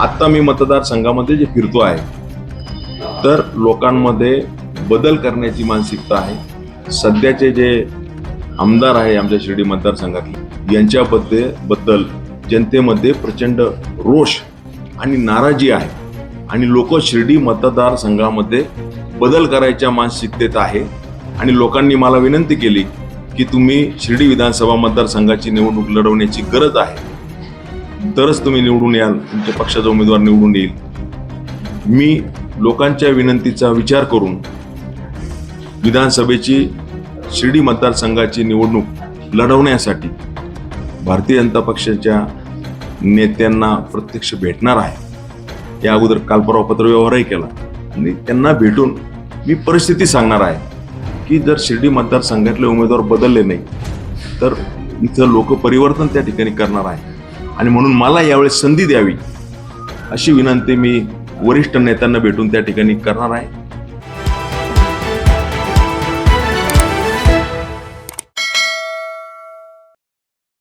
आत्ता मी मतदारसंघामध्ये जे फिरतो आहे तर लोकांमध्ये बदल करण्याची मानसिकता आहे. सध्याचे जे आमदार आहे आमच्या शिर्डी मतदारसंघातले यांच्याबद्दल जनतेमध्ये प्रचंड रोष आणि नाराजी आहे आणि लोक शिर्डी मतदारसंघामध्ये बदल करायच्या मानसिकतेत आहे. आणि लोकांनी मला विनंती केली की तुम्ही शिर्डी विधानसभा मतदारसंघाची निवडणूक लढवण्याची गरज आहे, तरच तुम्ही निवडून याल, तुमच्या पक्षाचा उमेदवार निवडून येईल. मी लोकांच्या विनंतीचा विचार करून विधानसभेची शिर्डी मतदारसंघाची निवडणूक लढवण्यासाठी भारतीय जनता पक्षाच्या नेत्यांना प्रत्यक्ष भेटणार आहे. या अगोदर काल परवा पत्रव्यवहारही केला आणि त्यांना भेटून मी परिस्थिती सांगणार आहे की जर शिर्डी मतदारसंघातले उमेदवार बदलले नाही तर इथं लोक परिवर्तन त्या ठिकाणी करणार आहे. आणि म्हणून मला यावेळेस संधी द्यावी अशी विनंती मी वरिष्ठ नेत्यांना भेटून त्या ठिकाणी करणार आहे.